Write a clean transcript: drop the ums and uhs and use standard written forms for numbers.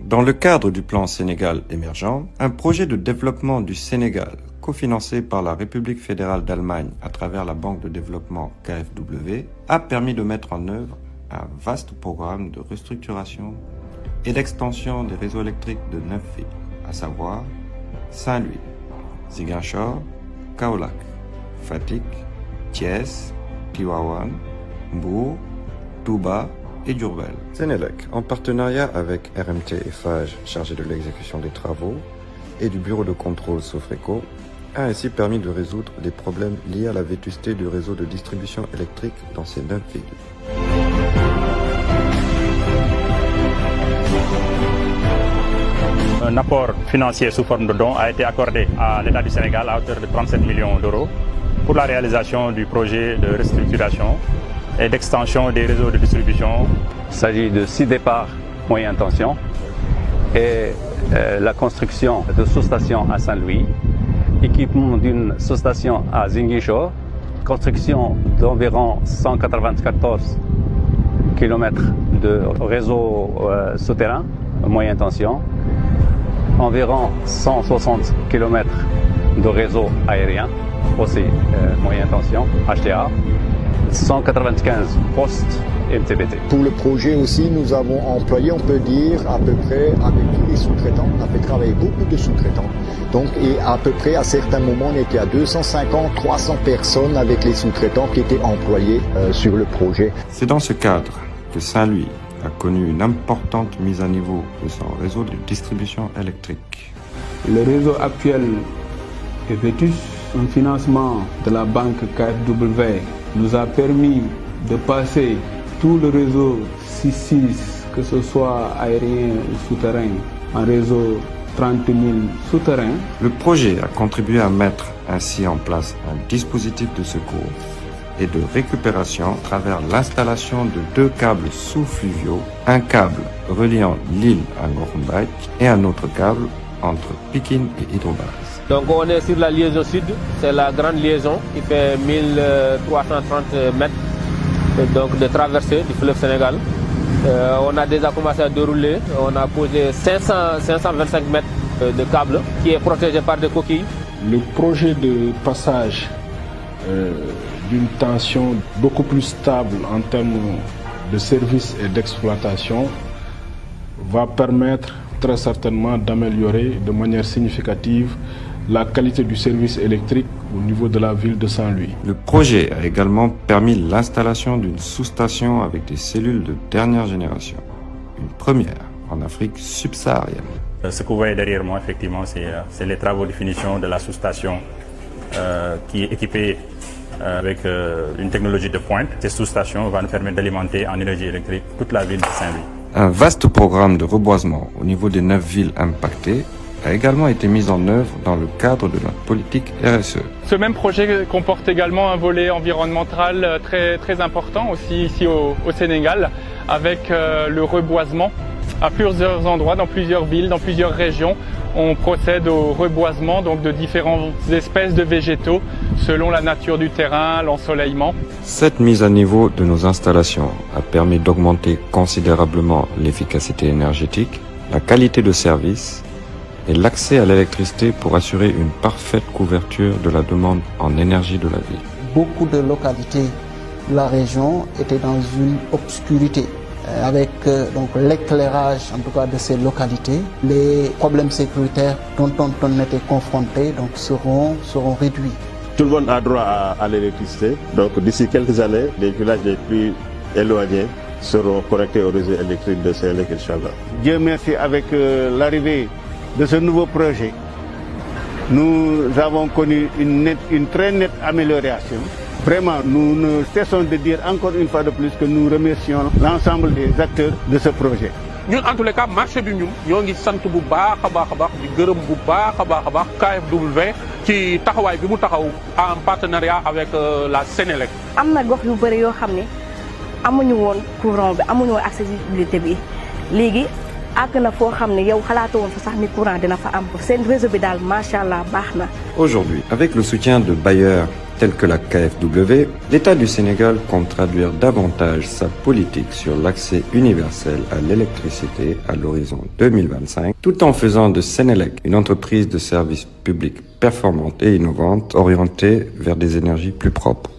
Dans le cadre du plan Sénégal émergent, un projet de développement du Sénégal, cofinancé par la République fédérale d'Allemagne à travers la Banque de développement KfW, a permis de mettre en œuvre un vaste programme de restructuration et d'extension des réseaux électriques de 9 villes, à savoir Saint-Louis, Ziguinchor, Kaolack, Fatick, Thiès, Tivaouane, Mbour, Touba et Diourbel. Sénélec, en partenariat avec RMT Eiffage, chargé de l'exécution des travaux, et du bureau de contrôle Sofreco, a ainsi permis de résoudre les problèmes liés à la vétusté du réseau de distribution électrique dans ces 9 villes. Un apport financier sous forme de dons a été accordé à l'État du Sénégal à hauteur de 37 millions d'euros pour la réalisation du projet de restructuration et d'extension des réseaux de distribution. Il s'agit de 6 départs moyenne tension et la construction de sous-stations à Saint-Louis, équipement d'une sous-station à Ziguinchor, construction d'environ 194 km de réseau souterrain moyenne tension, environ 160 km de réseau aérien, aussi moyenne tension, HTA, 195 postes MTBT. Pour le projet aussi, nous avons employé, on peut dire, à peu près avec tous les sous-traitants. On a fait travailler beaucoup de sous-traitants. Donc, et à peu près, à certains moments, on était à 250, 300 personnes avec les sous-traitants qui étaient employés sur le projet. C'est dans ce cadre que Saint-Louis a connu une importante mise à niveau de son réseau de distribution électrique. Le réseau actuel est vétus. Un financement de la banque KfW nous a permis de passer tout le réseau 6-6, que ce soit aérien ou souterrain, en réseau 30 000 souterrains. Le projet a contribué à mettre ainsi en place un dispositif de secours et de récupération à travers l'installation de 2 câbles sous-fluviaux, un câble reliant l'île à Ngor et un autre câble entre Pikine et Hydrobase. Donc on est sur la liaison sud, c'est la grande liaison qui fait 1330 mètres donc de traversée du fleuve Sénégal. On a déjà commencé à dérouler, on a posé 525 mètres de câble qui est protégé par des coquilles. Le projet de passage d'une tension beaucoup plus stable en termes de service et d'exploitation va permettre très certainement d'améliorer de manière significative la qualité du service électrique au niveau de la ville de Saint-Louis. Le projet a également permis l'installation d'une sous-station avec des cellules de dernière génération, une première en Afrique subsaharienne. Ce que vous voyez derrière moi, effectivement, c'est les travaux de finition de la sous-station qui est équipée avec une technologie de pointe. Cette sous-station va nous permettre d'alimenter en énergie électrique toute la ville de Saint-Louis. Un vaste programme de reboisement au niveau des 9 villes impactées a également été mis en œuvre dans le cadre de notre politique RSE. Ce même projet comporte également un volet environnemental très important aussi ici au Sénégal, avec le reboisement. À plusieurs endroits, dans plusieurs villes, dans plusieurs régions, on procède au reboisement donc de différentes espèces de végétaux selon la nature du terrain, l'ensoleillement. Cette mise à niveau de nos installations a permis d'augmenter considérablement l'efficacité énergétique, la qualité de service et l'accès à l'électricité pour assurer une parfaite couverture de la demande en énergie de la ville. Beaucoup de localités de la région étaient dans une obscurité. Avec donc l'éclairage en tout cas de ces localités, les problèmes sécuritaires dont on était confrontés donc seront réduits. Tout le monde a droit à l'électricité, donc d'ici quelques années, les villages les plus éloignés seront connectés au réseau électrique de Sénélec, Inch'Allah. Dieu merci, avec l'arrivée de ce nouveau projet, nous avons connu une très nette amélioration. Vraiment, nous ne cessons de dire encore une fois de plus que nous remercions l'ensemble des acteurs de ce projet. ñun en tous les cas marché bi ñun ñoo ngi sant bu baax a baax di gërëm bu baax a baax KfW ci taxawaay bi mu taxaw en partenariat avec la Sénélec. am na gox yu bëri yoo xam ne amuñu woon courant bi amuñu woon accessibilité bi léegi àgg na foo xam ne yow xalaatoo woon fa sax ni courant dina fa am seen réseau bi daal macha allah baax na. Aujourd'hui, avec le soutien de bailleurs telle que la KfW, l'État du Sénégal compte traduire davantage sa politique sur l'accès universel à l'électricité à l'horizon 2025, tout en faisant de Sénélec une entreprise de services publics performante et innovante orientée vers des énergies plus propres.